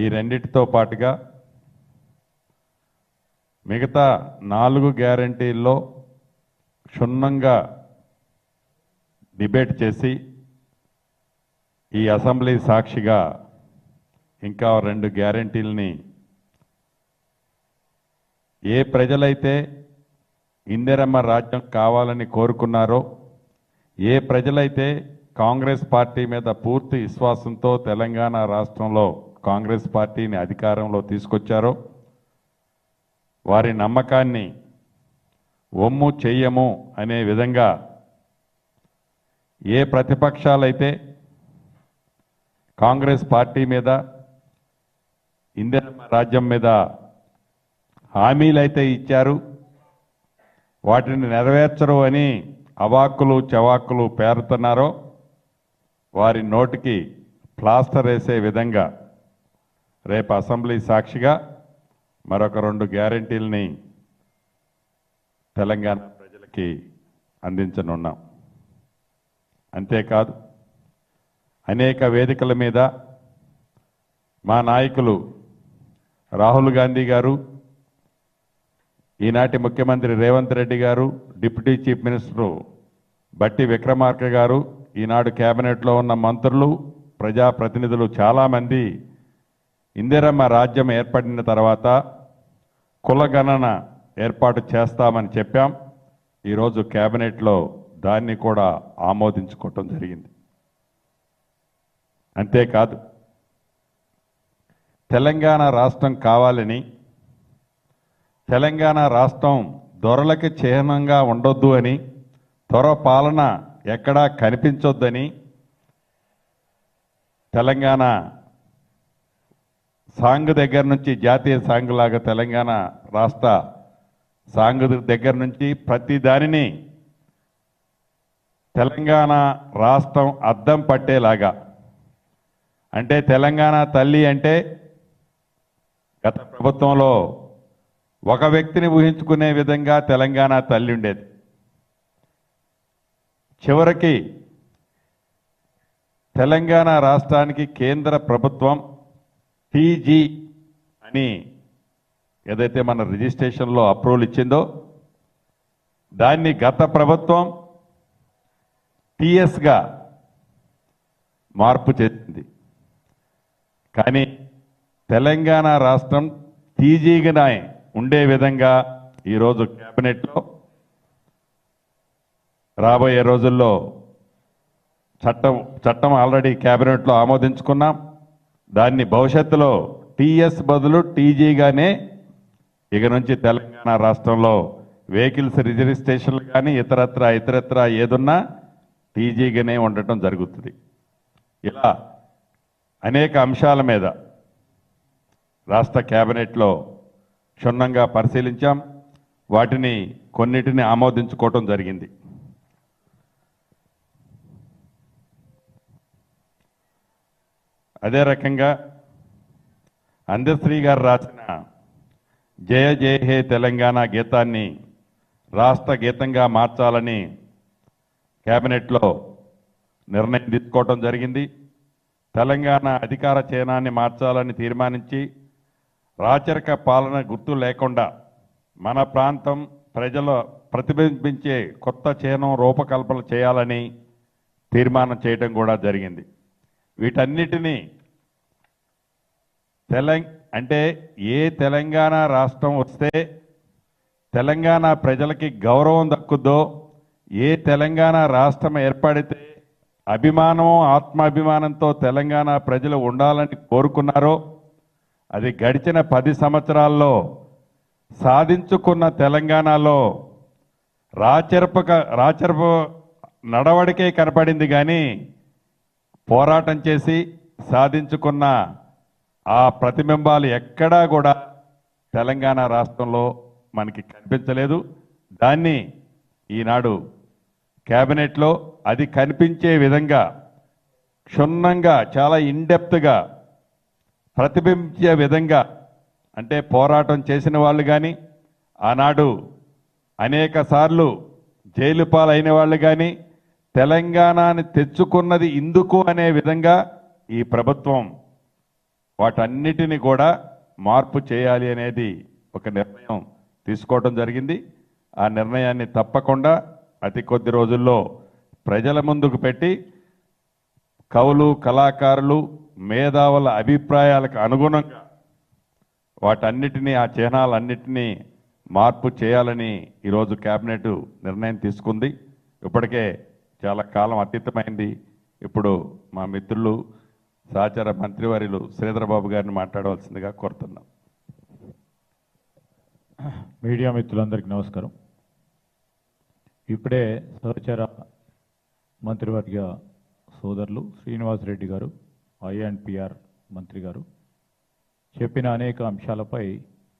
ఈ రెండిటితో పాటుగా మిగతా 4 గ్యారంటీల్లో క్షుణ్ణంగా డిబేట్ చేసి ఈ అసెంబ్లీ సాక్షిగా ఇంకా 2 గ్యారంటీల్ని ఏ ప్రజలైతే ఇందిరమ్మ రాజ్యం కావాలని కోరుకున్నారో, ఏ ప్రజలైతే కాంగ్రెస్ పార్టీ మీద పూర్తి విశ్వాసంతో తెలంగాణ రాష్ట్రంలో కాంగ్రెస్ పార్టీని అధికారంలో తీసుకొచ్చారో వారి నమ్మకాన్ని ఒమ్ము చెయ్యము అనే విధంగా ఏ ప్రతిపక్షాలైతే కాంగ్రెస్ పార్టీ మీద ఇందిరమ్మ రాజ్యం మీద హామీలైతే ఇచ్చారు వాటిని నెరవేర్చరు అని అవాక్కులు చవాక్కులు పేరుతున్నారో వారి నోటికి ప్లాస్టర్ వేసే విధంగా రేపు అసెంబ్లీ సాక్షిగా మరొక 2 గ్యారంటీల్ని తెలంగాణ ప్రజలకి అందించనున్నాం. అంతేకాదు అనేక వేదికల మీద మా నాయకులు రాహుల్ గాంధీ గారు, ఈనాటి ముఖ్యమంత్రి రేవంత్ రెడ్డి గారు, డిప్యూటీ చీఫ్ మినిస్టర్ బట్టి విక్రమార్క గారు, ఈనాడు కేబినెట్లో ఉన్న మంత్రులు, ప్రజాప్రతినిధులు చాలామంది ఇందిరమ్మ రాజ్యం ఏర్పడిన తర్వాత కులగణన ఏర్పాటు చేస్తామని చెప్పాం. ఈరోజు కేబినెట్లో దాన్ని కూడా ఆమోదించుకోవటం జరిగింది. అంతేకాదు తెలంగాణ రాష్ట్రం కావాలని, తెలంగాణ రాష్ట్రం దొరలకి చిహ్నంగా ఉండొద్దు అని, దొర పాలన ఎక్కడా కనిపించొద్దని తెలంగాణ సాంగ్ దగ్గర నుంచి జాతీయ సాంగ్ లాగా తెలంగాణ రాష్ట్ర సాంగ్ దగ్గర నుంచి ప్రతి దానిని తెలంగాణ రాష్ట్రం అద్దం పట్టేలాగా, అంటే తెలంగాణ తల్లి అంటే గత ప్రభుత్వంలో ఒక వ్యక్తిని ఊహించుకునే విధంగా తెలంగాణ తల్లి ఉండేది. చివరికి తెలంగాణ రాష్ట్రానికి కేంద్ర ప్రభుత్వం టీజీ అని ఏదైతే మన రిజిస్ట్రేషన్లో అప్రూవల్ ఇచ్చిందో దాన్ని గత ప్రభుత్వం టీఎస్గా మార్పు చేసింది. కానీ తెలంగాణ రాష్ట్రం టీజీగా ఉండే విధంగా ఈరోజు కేబినెట్లో రాబోయే రోజుల్లో చట్టం ఆల్రెడీ కేబినెట్లో ఆమోదించుకున్నాం. దాన్ని భవిష్యత్తులో టీఎస్ బదులు టీజీగానే ఇక నుంచి తెలంగాణ రాష్ట్రంలో వెహికల్స్ రిజిస్ట్రేషన్లు కానీ ఇతరత్ర ఏదున్నా టీజీగానే ఉండటం జరుగుతుంది. ఇలా అనేక అంశాల మీద రాష్ట్ర కేబినెట్లో క్షుణ్ణంగా పరిశీలించాం. వాటిని కొన్నిటిని ఆమోదించుకోవటం జరిగింది. అదే రకంగా అందశ్రీ గారు రాసిన జయ జయ హే తెలంగాణ గీతాన్ని రాష్ట్ర గీతంగా మార్చాలని కేబినెట్లో నిర్ణయం తీసుకోవటం జరిగింది. తెలంగాణ అధికార చిహ్నాన్ని మార్చాలని తీర్మానించి రాచరిక పాలన గుర్తు లేకుండా మన ప్రాంతం ప్రజలు ప్రతిబింబించే కొత్త చిహ్నం రూపకల్పన చేయాలని తీర్మానం చేయడం కూడా జరిగింది. వీటన్నిటినీ అంటే ఏ తెలంగాణ రాష్ట్రం వస్తే తెలంగాణ ప్రజలకి గౌరవం దక్కుద్దో, ఏ తెలంగాణ రాష్ట్రం ఏర్పడితే అభిమానం ఆత్మాభిమానంతో తెలంగాణ ప్రజలు ఉండాలని కోరుకున్నారో అది గడిచిన 10 సంవత్సరాల్లో సాధించుకున్న తెలంగాణలో రాచరపు నడవడికే కనపడింది. కానీ పోరాటం చేసి సాధించుకున్న ఆ ప్రతిబింబాలు ఎక్కడా కూడా తెలంగాణ రాష్ట్రంలో మనకి కనిపించలేదు. దాన్ని ఈనాడు కేబినెట్లో అది కనిపించే విధంగా క్షుణ్ణంగా చాలా ఇన్డెప్త్గా ప్రతిబింబించే విధంగా, అంటే పోరాటం చేసిన వాళ్ళు కానీ ఆనాడు అనేక సార్లు జైలు పాలైన వాళ్ళు కానీ తెలంగాణని తెచ్చుకున్నది ఇందుకు అనే విధంగా ఈ ప్రభుత్వం వాటన్నిటిని కూడా మార్పు చేయాలి అనేది ఒక నిర్ణయం తీసుకోవడం జరిగింది. ఆ నిర్ణయాన్ని తప్పకుండా అతి కొద్ది రోజుల్లో ప్రజల ముందుకు పెట్టి కవులు, కళాకారులు, మేధావుల అభిప్రాయాలకు అనుగుణంగా వాటన్నిటినీ, ఆ చిహ్నాలన్నిటినీ మార్పు చేయాలని ఈరోజు కేబినెట్ నిర్ణయం తీసుకుంది. ఇప్పటికే చాలా కాలం అతీతమైంది. ఇప్పుడు మా మిత్రులు సహచర మంత్రివర్యులు శ్రీధరబాబు గారిని మాట్లాడవలసిందిగా కోరుతున్నాం. మీడియా మిత్రులందరికీ నమస్కారం. ఇప్పుడే సహచర మంత్రివర్గ సోదరులు శ్రీనివాసరెడ్డి గారు, ఐఎన్పిఆర్ మంత్రి గారు చెప్పిన అనేక అంశాలపై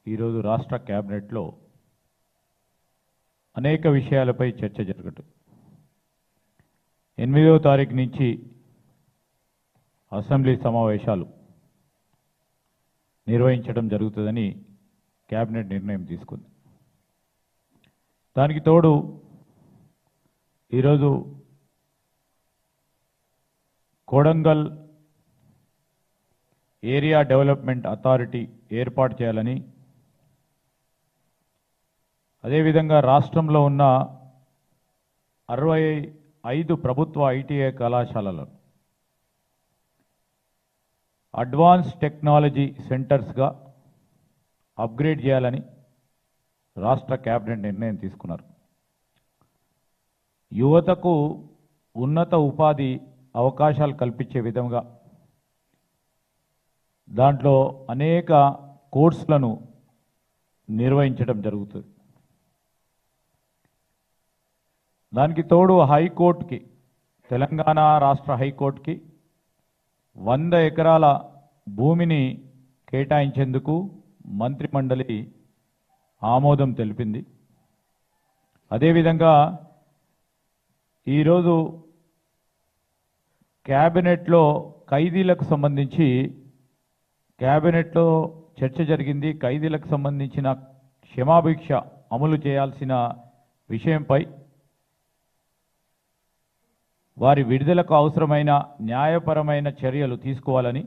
ఈరోజు రాష్ట్ర కేబినెట్లో అనేక విషయాలపై చర్చ జరగదు. 8వ తారీఖు నుంచి అసెంబ్లీ సమావేశాలు నిర్వహించడం జరుగుతుందని కేబినెట్ నిర్ణయం తీసుకుంది. దానికి తోడు ఈరోజు కొడంగల్ ఏరియా డెవలప్మెంట్ అథారిటీ ఏర్పాటు చేయాలని, అదేవిధంగా రాష్ట్రంలో ఉన్న 65 ప్రభుత్వ ఐటీఐ కళాశాలలను అడ్వాన్స్ టెక్నాలజీ సెంటర్స్గా అప్గ్రేడ్ చేయాలని రాష్ట్ర కేబినెట్ నిర్ణయం తీసుకున్నారు. యువతకు ఉన్నత ఉపాధి అవకాశాలు కల్పించే విధంగా దాంట్లో అనేక కోర్సులను నిర్వహించడం జరుగుతుంది. దానికి తోడు హైకోర్టుకి, తెలంగాణ రాష్ట్ర హైకోర్టుకి 100 ఎకరాల భూమిని కేటాయించేందుకు మంత్రిమండలి ఆమోదం తెలిపింది. అదేవిధంగా ఈరోజు క్యాబినెట్లో ఖైదీలకు సంబంధించి క్యాబినెట్లో చర్చ జరిగింది. ఖైదీలకు సంబంధించిన క్షమాభిక్ష అమలు చేయాల్సిన విషయంపై, వారి విడుదలకు అవసరమైన న్యాయపరమైన చర్యలు తీసుకోవాలని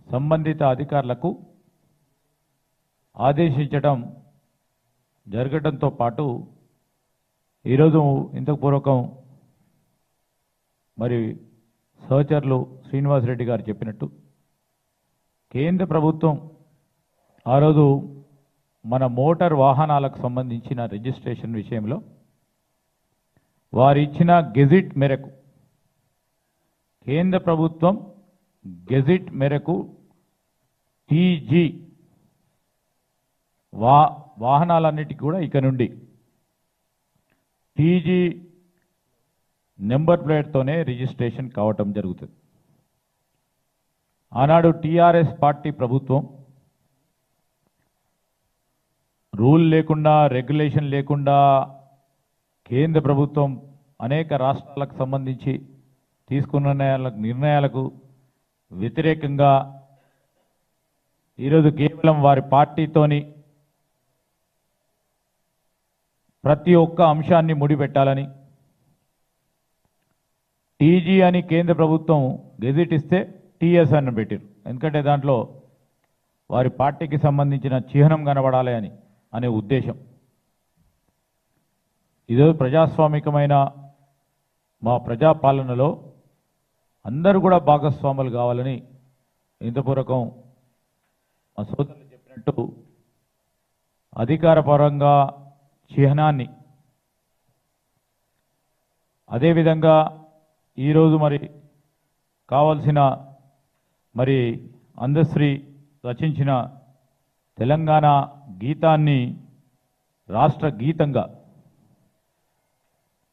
సంబంధిత అధికారులకు ఆదేశించడం జరగడంతో పాటు ఈరోజు ఇంతకు పూర్వకం మరి సహచరులు శ్రీనివాసరెడ్డి గారు చెప్పినట్టు కేంద్ర ప్రభుత్వం ఆ రోజు మన మోటార్ వాహనాలకు సంబంధించిన రిజిస్ట్రేషన్ విషయంలో వారు ఇచ్చిన గెజిట్ మేరకు, కేంద్ర ప్రభుత్వం గెజిట్ మేరకు టీజీ వాహనాలన్నిటికీ కూడా ఇక నుండి టీజీ నెంబర్ ప్లేట్తోనే రిజిస్ట్రేషన్ కావటం జరుగుతుంది. ఆనాడు టీఆర్ఎస్ పార్టీ ప్రభుత్వం రూల్ లేకుండా, రెగ్యులేషన్ లేకుండా కేంద్ర ప్రభుత్వం అనేక రాష్ట్రాలకు సంబంధించి తీసుకున్న నిర్ణయాలకు వ్యతిరేకంగా ఈరోజు కేవలం వారి పార్టీతోని ప్రతి ఒక్క అంశాన్ని ముడిపెట్టాలని టీజీ అని కేంద్ర ప్రభుత్వం గెజిట్ ఇస్తే టీఎస్ అని పెట్టారు. ఎందుకంటే దాంట్లో వారి పార్టీకి సంబంధించిన చిహ్నం కనబడాలి అని అనే ఉద్దేశం. ఇదో ప్రజాస్వామికమైన మా ప్రజాపాలనలో అందరూ కూడా భాగస్వాములు కావాలని ఇంతపూర్వకం మా సోదరులు చెప్పినట్టు అధికారపరంగా చిహ్నాన్ని, అదేవిధంగా ఈరోజు మరి కావాల్సిన మరి అందశ్రీ రచించిన తెలంగాణ గీతాన్ని రాష్ట్ర గీతంగా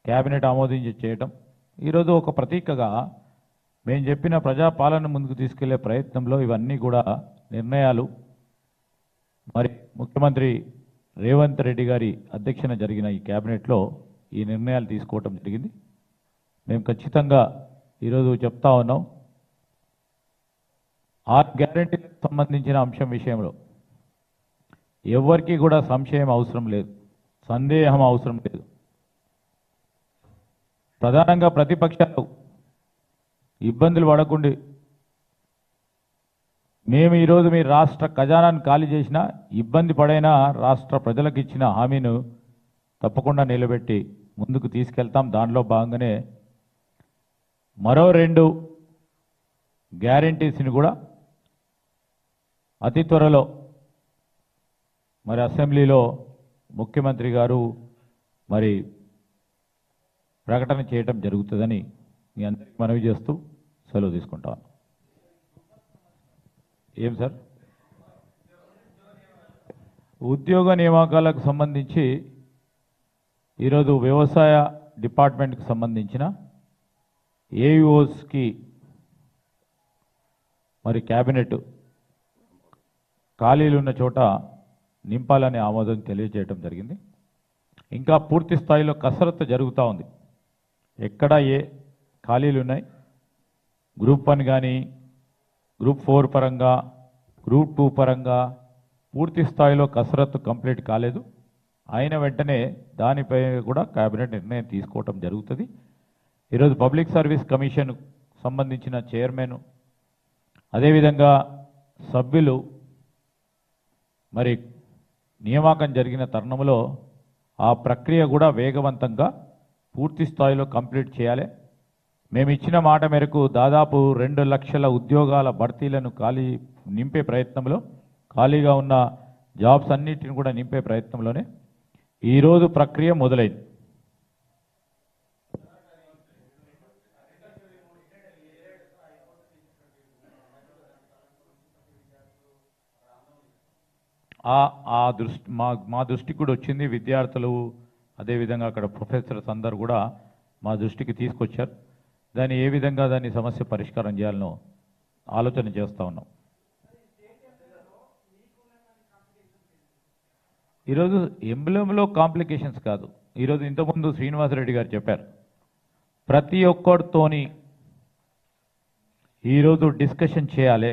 కేబినెట్ ఆమోదించి చేయటం ఈరోజు ఒక ప్రతీకగా మేము చెప్పిన ప్రజాపాలన ముందుకు తీసుకెళ్లే ప్రయత్నంలో ఇవన్నీ కూడా నిర్ణయాలు మరి ముఖ్యమంత్రి రేవంత్ రెడ్డి గారి అధ్యక్షన జరిగిన ఈ కేబినెట్లో ఈ నిర్ణయాలు తీసుకోవటం జరిగింది. మేము ఖచ్చితంగా ఈరోజు చెప్తా ఉన్నాం, 6 గ్యారెంటీలకు సంబంధించిన అంశం విషయంలో ఎవరికి కూడా సంశయం అవసరం లేదు, సందేహం అవసరం లేదు. ప్రధానంగా ప్రతిపక్షాలు ఇబ్బందులు పడకుండా మేము ఈరోజు మీ రాష్ట్ర ఖజానాను ఖాళీ చేసిన ఇబ్బంది పడైనా రాష్ట్ర ప్రజలకు ఇచ్చిన హామీను తప్పకుండా నిలబెట్టి ముందుకు తీసుకెళ్తాం. దానిలో భాగంగానే మరో 2 గ్యారంటీస్ని కూడా అతి త్వరలో మరి అసెంబ్లీలో ముఖ్యమంత్రి గారు మరి ప్రకటన చేయటం జరుగుతుందని మీ అందరికీ మనవి చేస్తూ సెలవు తీసుకుంటాను. ఏం సార్? ఉద్యోగ నియామకాలకు సంబంధించి ఈరోజు వ్యవసాయ డిపార్ట్మెంట్కి సంబంధించిన ఏఈఓస్కి మరి క్యాబినెట్ ఖాళీలు ఉన్న చోట నింపాలని ఆమోదం తెలియజేయడం జరిగింది. ఇంకా పూర్తి స్థాయిలో కసరత్తు జరుగుతూ ఉంది. ఎక్కడ ఏ ఖాళీలు ఉన్నాయి, గ్రూప్ 1 కానీ గ్రూప్ 4 పరంగా, గ్రూప్ 2 పరంగా పూర్తి స్థాయిలో కసరత్తు కంప్లీట్ కాలేదు. అయిన వెంటనే దానిపై కూడా కేబినెట్ నిర్ణయం తీసుకోవటం జరుగుతుంది. ఈరోజు పబ్లిక్ సర్వీస్ కమిషన్ సంబంధించిన చైర్మన్ అదేవిధంగా సభ్యులు మరి నియామకం జరిగిన తరుణంలో ఆ ప్రక్రియ కూడా వేగవంతంగా పూర్తి స్థాయిలో కంప్లీట్ చేయాలి. మేము ఇచ్చిన మాట మేరకు దాదాపు 2 లక్షల ఉద్యోగాల భర్తీలను నింపే ప్రయత్నంలో, ఖాళీగా ఉన్న జాబ్స్ అన్నిటిని కూడా నింపే ప్రయత్నంలోనే ఈరోజు ప్రక్రియ మొదలైంది. మా దృష్టికి కూడా వచ్చింది. విద్యార్థులు అదేవిధంగా అక్కడ ప్రొఫెసర్స్ అందరూ కూడా మా దృష్టికి తీసుకొచ్చారు. దాన్ని ఏ విధంగా దాన్ని సమస్య పరిష్కారం చేయాలనో ఆలోచన చేస్తూ ఉన్నాం. ఈరోజు ఎంబ్లంలో కాంప్లికేషన్స్ కాదు. ఈరోజు ఇంతకుముందు శ్రీనివాసరెడ్డి గారు చెప్పారు, ప్రతి ఒక్కరితోని ఈరోజు డిస్కషన్ చేయాలి.